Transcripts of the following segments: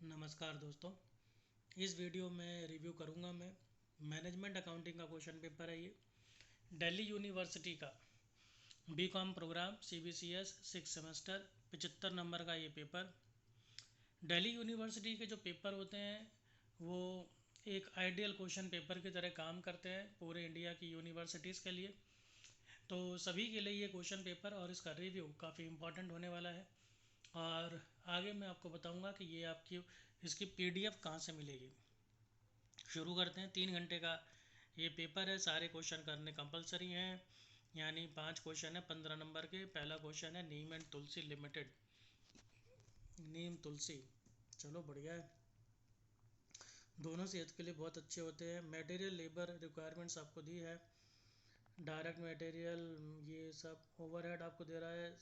नमस्कार दोस्तों। इस वीडियो में रिव्यू करूंगा मैं मैनेजमेंट अकाउंटिंग का क्वेश्चन पेपर है ये दिल्ली यूनिवर्सिटी का BCom programme CBCS 6 semester 75 number का ये पेपर। दिल्ली यूनिवर्सिटी के जो पेपर होते हैं वो एक आइडियल क्वेश्चन पेपर की तरह काम करते हैं पूरे इंडिया की यूनिवर्सिटीज़ के लिए। तो सभी के लिए ये क्वेश्चन पेपर और इसका रिव्यू काफ़ी इम्पोर्टेंट होने वाला है। और आगे मैं आपको बताऊंगा कि ये आपकी इसकी PDF कहाँ से मिलेगी। शुरू करते हैं। 3 घंटे का ये पेपर है, सारे क्वेश्चन करने कंपलसरी हैं, यानी 5 क्वेश्चन है 15 नंबर के। पहला क्वेश्चन है नीम एंड तुलसी लिमिटेड। नीम तुलसी, चलो बढ़िया है, दोनों सेहत के लिए बहुत अच्छे होते हैं। मटेरियल लेबर रिक्वायरमेंट्स आपको दी है, डायरेक्ट मटेरियल ये सब, ओवरहेड आपको दे रहा है,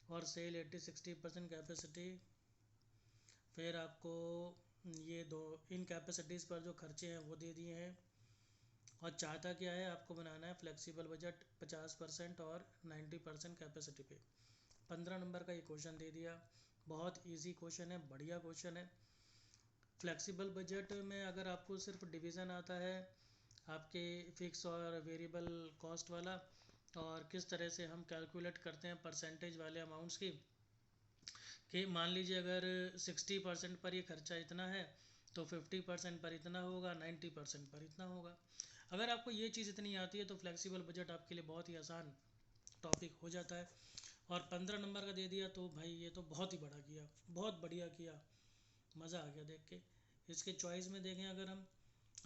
और सेल 80-60% कैपेसिटी। फिर आपको ये दो इन कैपेसिटीज़ पर जो खर्चे हैं वो दे दिए हैं। और चाहता क्या है, आपको बनाना है फ्लेक्सिबल बजट 50% और 90% कैपेसिटी पे। 15 नंबर का ये क्वेश्चन दे दिया। बहुत इजी क्वेश्चन है, बढ़िया क्वेश्चन है। फ्लेक्सिबल बजट में अगर आपको सिर्फ डिवीज़न आता है आपके फिक्स और वेरिएबल कॉस्ट वाला, और किस तरह से हम कैलकुलेट करते हैं परसेंटेज वाले अमाउंट्स की, कि मान लीजिए अगर 60% पर ये खर्चा इतना है तो 50% पर इतना होगा, 90% पर इतना होगा। अगर आपको ये चीज़ इतनी आती है तो फ्लेक्सिबल बजट आपके लिए बहुत ही आसान टॉपिक हो जाता है। और 15 नंबर का दे दिया तो भाई ये तो बहुत ही बड़ा किया, बहुत बढ़िया किया, मज़ा आ गया देख के। इसके चॉइस में देखें अगर हम,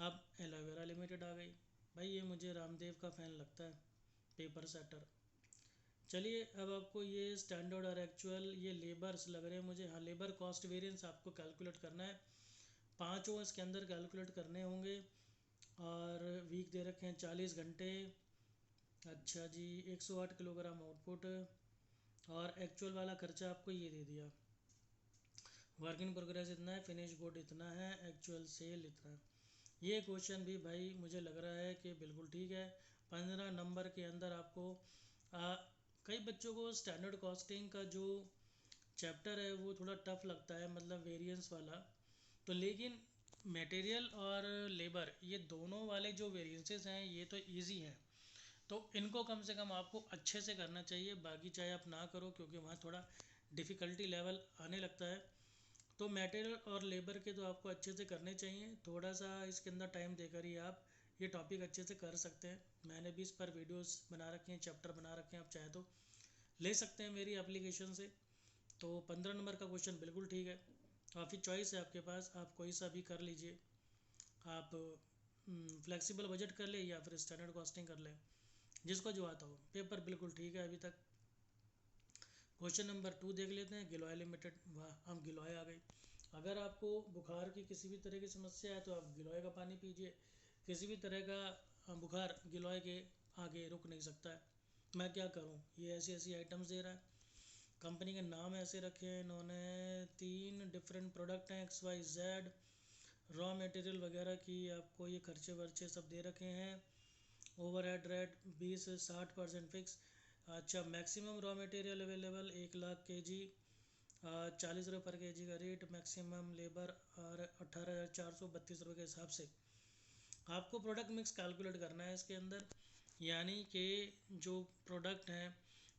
अब एलोवेरा लिमिटेड आ गई। भाई ये मुझे रामदेव का फ़ैन लगता है, पेपर सेटर। चलिए अब आपको ये स्टैंडर्ड और एक्चुअल ये लेबर्स लग रहे हैं मुझे। हाँ, लेबर कॉस्ट वेरिएंस आपको कैलकुलेट करना है, पाँचों इसके अंदर कैलकुलेट करने होंगे। और वीक दे रखे हैं 40 घंटे। अच्छा जी, 108 किलोग्राम आउटपुट। और एक्चुअल वाला खर्चा आपको ये दे दिया, वर्क इन प्रोग्रेस इतना है, फिनिश गुड इतना है, एक्चुअल सेल इतना है। ये क्वेश्चन भी भाई मुझे लग रहा है कि बिल्कुल ठीक है। 15 नंबर के अंदर आपको कई बच्चों को स्टैंडर्ड कॉस्टिंग का जो चैप्टर है वो थोड़ा टफ लगता है, मतलब वेरिएंस वाला। तो लेकिन मटेरियल और लेबर ये दोनों वाले जो वेरिएंसेस हैं ये तो इजी हैं, तो इनको कम से कम आपको अच्छे से करना चाहिए। बाकी चाहे आप ना करो, क्योंकि वहाँ थोड़ा डिफ़िकल्टी लेवल आने लगता है। तो मटेरियल और लेबर के तो आपको अच्छे से करने चाहिए। थोड़ा सा इसके अंदर टाइम देकर ही आप ये टॉपिक अच्छे से कर सकते हैं। मैंने भी इस पर वीडियोस बना रखे हैं, चैप्टर बना रखे हैं, आप चाहे तो ले सकते हैं मेरी एप्लीकेशन से। तो 15 नंबर का क्वेश्चन बिल्कुल ठीक है, काफ़ी चॉइस है आपके पास, आप कोई सा भी कर लीजिए। आप फ्लेक्सिबल बजट कर ले या फिर स्टैंडर्ड कॉस्टिंग कर ले, जिसको जो आता हो। पेपर बिल्कुल ठीक है अभी तक। क्वेश्चन नंबर 2 देख लेते हैं, गिलोय लिमिटेड। वाह, हम गिलोय आ गई। अगर आपको बुखार की किसी भी तरह की समस्या है तो आप गिलोय का पानी पीजिए। किसी भी तरह का बुखार गिलोय के आगे रुक नहीं सकता है। मैं क्या करूं, ये ऐसी ऐसी आइटम्स दे रहा है। कंपनी के नाम ऐसे रखे हैं इन्होंने, 3 डिफरेंट प्रोडक्ट हैं XYZ। रॉ मटेरियल वगैरह की आपको ये खर्चे वर्चे सब दे रखे हैं। ओवरहेड रेट 20 से 60% फिक्स। अच्छा, maximum raw material available 1 lakh kg, 40 रुपये पर kg का रेट। मैक्सिमम लेबर और 18,432 रुपये के हिसाब से आपको प्रोडक्ट मिक्स कैलकुलेट करना है इसके अंदर, यानी कि जो प्रोडक्ट हैं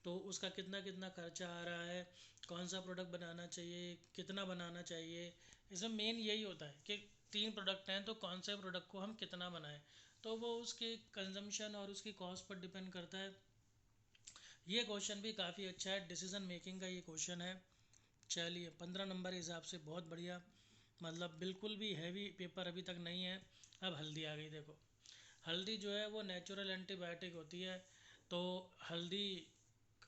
तो उसका कितना कितना खर्चा आ रहा है, कौन सा प्रोडक्ट बनाना चाहिए, कितना बनाना चाहिए। इसमें मेन यही होता है कि 3 प्रोडक्ट हैं तो कौन से प्रोडक्ट को हम कितना बनाएं, तो वो उसके कंजम्पशन और उसकी कॉस्ट पर डिपेंड करता है। ये क्वेश्चन भी काफ़ी अच्छा है, डिसीजन मेकिंग का ये क्वेश्चन है। चलिए 15 नंबर हिसाब से बहुत बढ़िया, मतलब बिल्कुल भी हैवी पेपर अभी तक नहीं है। अब हल्दी आ गई, देखो हल्दी जो है वो नेचुरल एंटीबायोटिक होती है। तो हल्दी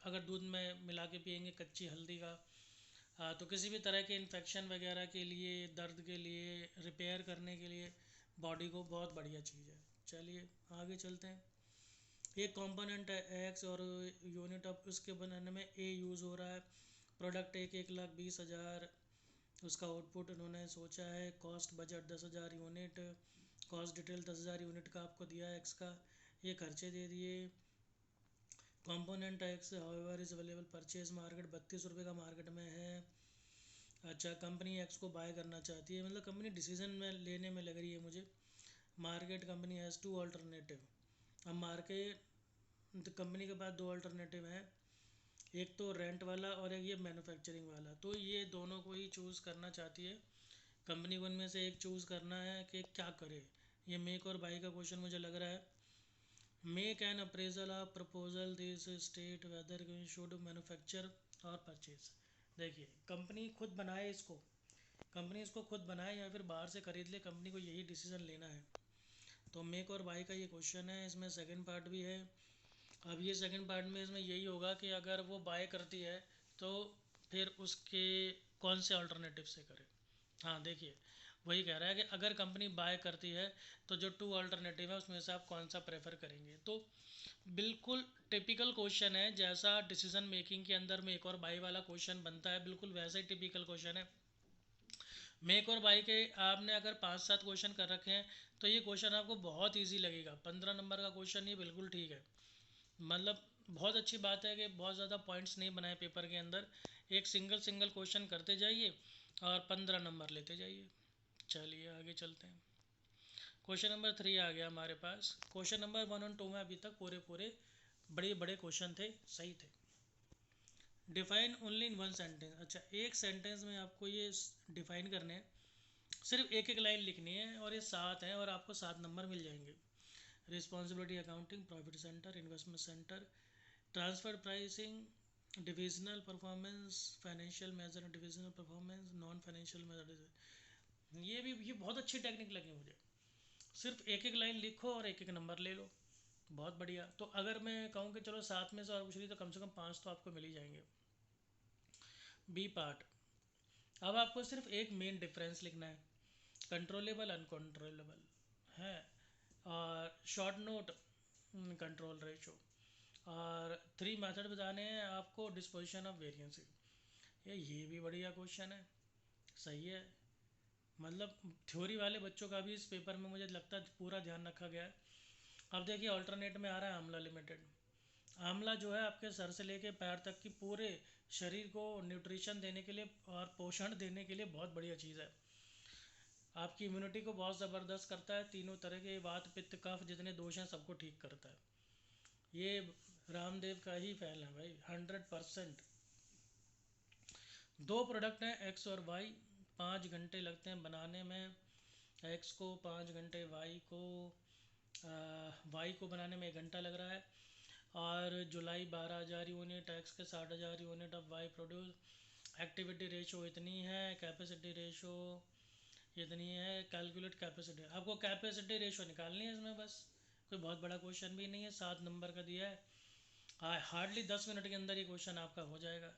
अगर दूध में मिला के पियेंगे कच्ची हल्दी का, तो किसी भी तरह के इन्फेक्शन वगैरह के लिए, दर्द के लिए, रिपेयर करने के लिए बॉडी को बहुत बढ़िया चीज़ है। चलिए आगे चलते हैं। एक कंपोनेंट है एक्स और यूनिट ऑफ उसके बनाने में ए यूज़ हो रहा है। प्रोडक्ट 1,20,000, उसका आउटपुट उन्होंने सोचा है। Cost budget 10,000 unit, cost detail 10,000 unit का आपको दिया है एक्स का, ये खर्चे दे दिए। Component x however is available purchase market 32 रुपये का मार्केट में है। अच्छा, कंपनी एक्स को बाय करना चाहती है, मतलब कंपनी डिसीजन में लेने में लग रही है मुझे। Market company has to alternative. अब मार्केट कंपनी के पास दो अल्टरनेटिव हैं, एक तो रेंट वाला और एक ये मैन्युफैक्चरिंग वाला। तो ये दोनों को ही चूज़ करना चाहती है कंपनी को, उनमें से एक चूज़ करना है कि क्या करे। ये मेक और बाई का क्वेश्चन मुझे लग रहा है। Make an appraisal of proposal this state whether should manufacture और परचेज। देखिए, कंपनी खुद बनाए इसको, कंपनी इसको खुद बनाए या फिर बाहर से खरीद ले, कंपनी को यही डिसीजन लेना है। तो मेक और बाई का ये क्वेश्चन है, इसमें सेकंड पार्ट भी है। अब ये सेकंड पार्ट में इसमें यही होगा कि अगर वो बाय करती है तो फिर उसके कौन से अल्टरनेटिव से करे। हाँ देखिए, वही कह रहा है कि अगर कंपनी बाय करती है तो जो टू अल्टरनेटिव है उसमें से आप कौन सा प्रेफर करेंगे। तो बिल्कुल टिपिकल क्वेश्चन है, जैसा डिसीजन मेकिंग के अंदर में एक और बाई वाला क्वेश्चन बनता है, बिल्कुल वैसा ही टिपिकल क्वेश्चन है। मेक और बाई के आपने अगर 5-7 क्वेश्चन कर रखे हैं तो ये क्वेश्चन आपको बहुत ईजी लगेगा। 15 नंबर का क्वेश्चन ये बिल्कुल ठीक है। मतलब बहुत अच्छी बात है कि बहुत ज़्यादा पॉइंट्स नहीं बनाए पेपर के अंदर, एक सिंगल सिंगल क्वेश्चन करते जाइए और 15 नंबर लेते जाइए। चलिए आगे चलते हैं। क्वेश्चन नंबर 3 आ गया हमारे पास। क्वेश्चन नंबर 1 और 2 में अभी तक पूरे पूरे बड़े बड़े क्वेश्चन थे, सही थे। Define only in one sentence. अच्छा, एक सेंटेंस में आपको ये डिफाइन करने हैं, सिर्फ एक एक लाइन लिखनी है और ये 7 हैं और आपको 7 नंबर मिल जाएंगे। Responsibility accounting, profit centre, investment centre, transfer pricing, divisional performance, financial measure, divisional performance, non financial measure. ये बहुत अच्छी टेक्निक लगी मुझे। सिर्फ एक एक लाइन लिखो और एक एक नंबर ले लो, बहुत बढ़िया। तो अगर मैं कहूँ कि चलो 7 में से और कुछ नहीं तो कम से कम 5 तो आपको मिल ही जाएंगे। B part. अब आपको सिर्फ एक मेन डिफरेंस लिखना है, कंट्रोलेबल अनकंट्रोलेबल है, और शॉर्ट नोट, कंट्रोल रेशो, और 3 मेथड बताने हैं आपको डिस्पोजिशन ऑफ वेरिएंस। ये भी बढ़िया क्वेश्चन है, सही है। मतलब थ्योरी वाले बच्चों का भी इस पेपर में मुझे लगता है पूरा ध्यान रखा गया है। अब देखिए, ऑल्टरनेट में आ रहा है आंवला लिमिटेड। आंवला जो है आपके सर से लेके पैर तक की पूरे शरीर को न्यूट्रिशन देने के लिए और पोषण देने के लिए बहुत बढ़िया चीज़ है। आपकी इम्यूनिटी को बहुत ज़बरदस्त करता है, तीनों तरह के वात पित्त कफ जितने दोष हैं सबको ठीक करता है। ये रामदेव का ही फैल है भाई, 100%। दो प्रोडक्ट हैं एक्स और वाई, 5 घंटे लगते हैं बनाने में। एक्स को 5 घंटे, वाई को बनाने में 1 घंटा लग रहा है। और जुलाई 12,000 यूनिट, एक्स के 60,000 unit of Y produce. Activity ratio इतनी है, कैपेसिटी रेशो इतनी है। कैलकुलेट कैपेसिटी, आपको कैपेसिटी रेशो निकालनी है इसमें बस, कोई बहुत बड़ा क्वेश्चन भी नहीं है, 7 नंबर का दिया है। हार्डली 10 मिनट के अंदर ये क्वेश्चन आपका हो जाएगा।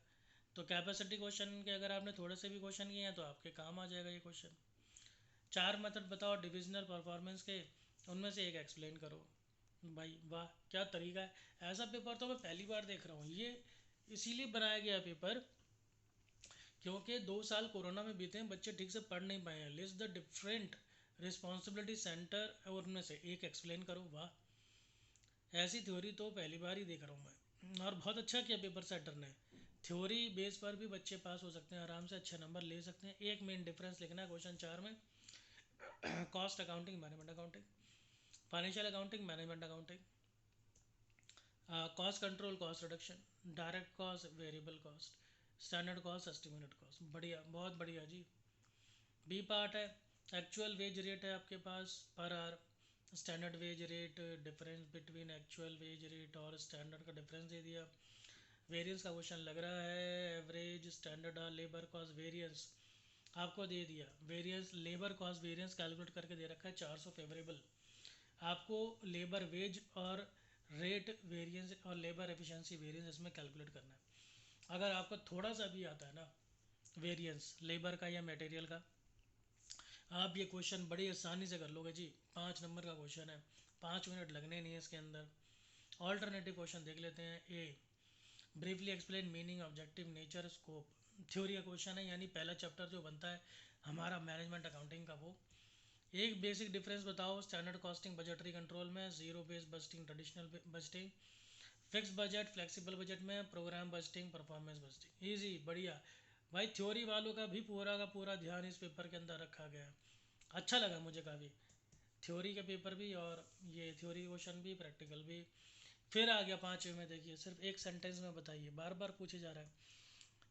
तो कैपेसिटी क्वेश्चन के अगर आपने थोड़े से भी क्वेश्चन किए हैं तो आपके काम आ जाएगा ये क्वेश्चन। 4 मेथड बताओ डिविजनल परफॉर्मेंस के, उनमें से एक एक्सप्लेन करो। भाई वाह, क्या तरीका है। ऐसा पेपर तो मैं पहली बार देख रहा हूँ। ये इसीलिए बनाया गया पेपर क्योंकि 2 साल कोरोना में बीते हैं, बच्चे ठीक से पढ़ नहीं पाए हैं। List the different responsibility centre और उनमें से एक एक्सप्लेन करो। वाह, ऐसी थ्योरी तो पहली बार ही देख रहा हूँ मैं। और बहुत अच्छा किया पेपर सेटर ने, थ्योरी बेस पर भी बच्चे पास हो सकते हैं, आराम से अच्छे नंबर ले सकते हैं। एक मेन डिफरेंस लिखना है क्वेश्चन 4 में, cost accounting, management accounting, financial accounting, management accounting, cost control, cost reduction, direct cost, variable cost, standard cost, estimated cost. बढ़िया, बहुत बढ़िया जी। बी पार्ट है, एक्चुअल वेज रेट है आपके पास per hour, standard wage rate, difference between actual wage rate और standard का डिफरेंस दे दिया। वेरिएंस का क्वेश्चन लग रहा है, एवरेज स्टैंडर्ड और लेबर कॉस्ट वेरिएंस आपको दे दिया। Variance, labour cost variance calculate करके दे रखा है 400 फेवरेबल। आपको लेबर वेज और रेट वेरिएंस और लेबर एफिशिएंसी वेरिएंस इसमें कैलकुलेट करना है। अगर आपको थोड़ा सा भी आता है ना वेरिएंस लेबर का या मटेरियल का, आप ये क्वेश्चन बड़ी आसानी से कर लोगे जी। 5 नंबर का क्वेश्चन है, 5 मिनट लगने नहीं है इसके अंदर। ऑल्टरनेटिव क्वेश्चन देख लेते हैं। A, briefly explain meaning, objective, nature, scope. Theory का क्वेश्चन है, यानी पहला चैप्टर जो बनता है हमारा मैनेजमेंट अकाउंटिंग का वो। एक बेसिक डिफरेंस बताओ स्टैंडर्ड कॉस्टिंग बजटरी कंट्रोल में, zero based budgeting, traditional budgeting, fix budget flexible budget में, program budgeting, performance budgeting. Easy, बढ़िया, भाई थ्योरी वालों का पूरा ध्यान इस पेपर के अंदर रखा गया है। अच्छा लगा मुझे काफ़ी, थ्योरी के पेपर भी और ये थ्योरी क्वेश्चन भी प्रैक्टिकल भी। फिर आ गया 5वें में, देखिए सिर्फ एक सेंटेंस में बताइए, बार बार पूछे जा रहा है।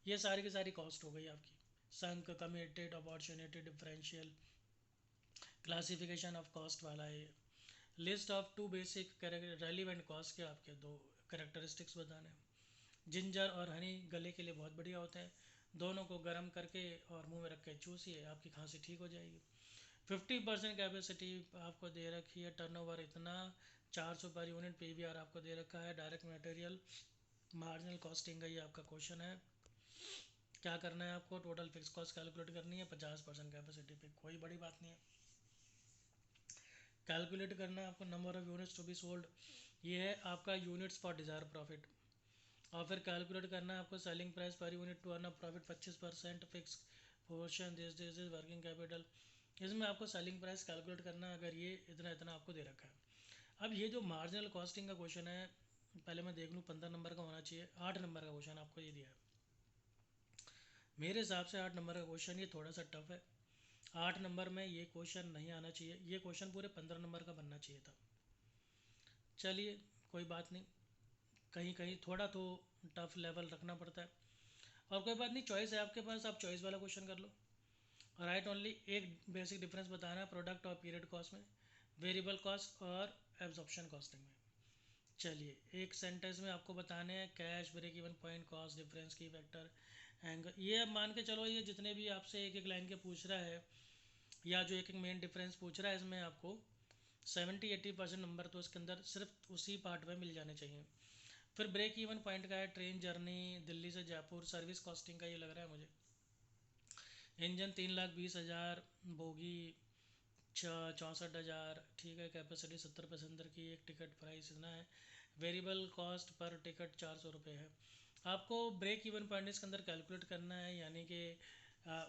ये सारी की सारी कॉस्ट हो गई आपकी, sunk, committed, opportunity, differential, classification of cost वाला है ये। List of two basic relevant cost के आपके दो करेक्टरिस्टिक्स बताने हैं। जिंजर और हनी गले के लिए बहुत बढ़िया होते हैं, दोनों को गर्म करके और मुंह में रख के चूसिए, आपकी खांसी ठीक हो जाएगी। 50% कैपेसिटी आपको दे रखी है, टर्नओवर इतना 400 पर यूनिट, पीवीआर आपको दे रखा है, डायरेक्ट मटेरियल मार्जिनल कॉस्टिंग का ये आपका क्वेश्चन है। क्या करना है आपको, टोटल फिक्स कॉस्ट कैलकुलेट करनी है 50% कैपेसिटी पे, कोई बड़ी बात नहीं है। कैलकुलेट करना है आपको number of units to be sold, ये है आपका यूनिट्स फॉर डिज़ायर प्रॉफिट। और फिर कैलकुलेट करना है आपको selling price per unit to earn profit 25% fix portion this this is working capital. इसमें आपको सेलिंग प्राइस कैलकुलेट करना है, अगर ये इतना इतना आपको दे रखा है। अब ये जो मार्जिनल कॉस्टिंग का क्वेश्चन है, पहले मैं देख लूँ 15 नंबर का होना चाहिए, 8 नंबर का क्वेश्चन आपको ये दिया है। मेरे हिसाब से 8 नंबर का क्वेश्चन ये थोड़ा सा टफ है, 8 नंबर में ये क्वेश्चन नहीं आना चाहिए, ये क्वेश्चन पूरे 15 नंबर का बनना चाहिए था। चलिए कोई बात नहीं, कहीं कहीं थोड़ा तो टफ लेवल रखना पड़ता है, और कोई बात नहीं, चॉइस है आपके पास, आप चॉइस वाला क्वेश्चन कर लो। राइट ओनली एक बेसिक डिफरेंस बताना है प्रोडक्ट और पीरियड कॉस्ट में, वेरिएबल कॉस्ट और एब्जॉर्प्शन कॉस्टिंग में। चलिए एक सेंटेंस में आपको बताने हैं cash, break even point, cost difference, key factor, angle. ये अब मान के चलो, ये जितने भी आपसे एक एक लाइन के पूछ रहा है या जो एक एक मेन डिफरेंस पूछ रहा है, इसमें आपको 70-80% नंबर तो इसके अंदर सिर्फ उसी पार्ट में मिल जाने चाहिए। फिर ब्रेक इवन पॉइंट का है ट्रेन जर्नी दिल्ली से जयपुर, सर्विस कॉस्टिंग का ये लग रहा है मुझे। इंजन 3,20,000, बोगी 64,000, ठीक है, कैपेसिटी 70 पैसेंजर की, एक टिकट प्राइस इतना है, वेरिएबल कॉस्ट पर टिकट 400 रुपये है। आपको ब्रेक इवन पॉइंट इसके अंदर कैलकुलेट करना है, यानी कि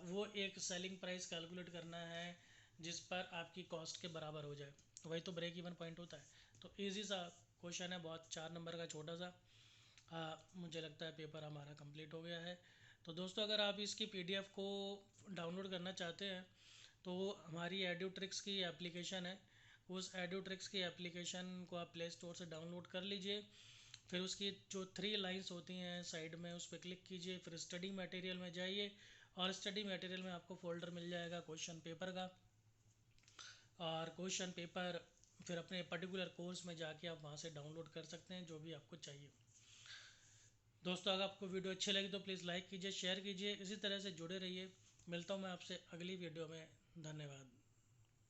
वो एक सेलिंग प्राइस कैलकुलेट करना है जिस पर आपकी कॉस्ट के बराबर हो जाए, वही तो ब्रेक इवन पॉइंट होता है। तो ईजी सा क्वेश्चन है, बहुत 4 नंबर का छोटा सा। मुझे लगता है पेपर हमारा कंप्लीट हो गया है। तो दोस्तों अगर आप इसकी पीडीएफ को डाउनलोड करना चाहते हैं तो हमारी एड्यूट्रिक्स की एप्लीकेशन है, उस एड्यूट्रिक्स की एप्लीकेशन को आप प्ले स्टोर से डाउनलोड कर लीजिए। फिर उसकी जो 3 लाइंस होती हैं साइड में, उस पर क्लिक कीजिए, फिर स्टडी मटेरियल में जाइए, और स्टडी मटेरियल में आपको फोल्डर मिल जाएगा क्वेश्चन पेपर का, और क्वेश्चन पेपर फिर अपने पर्टिकुलर कोर्स में जाके आप वहाँ से डाउनलोड कर सकते हैं जो भी आपको चाहिए। दोस्तों अगर आपको वीडियो अच्छी लगी तो प्लीज़ लाइक कीजिए, शेयर कीजिए, इसी तरह से जुड़े रहिए। मिलता हूँ मैं आपसे अगली वीडियो में, धन्यवाद।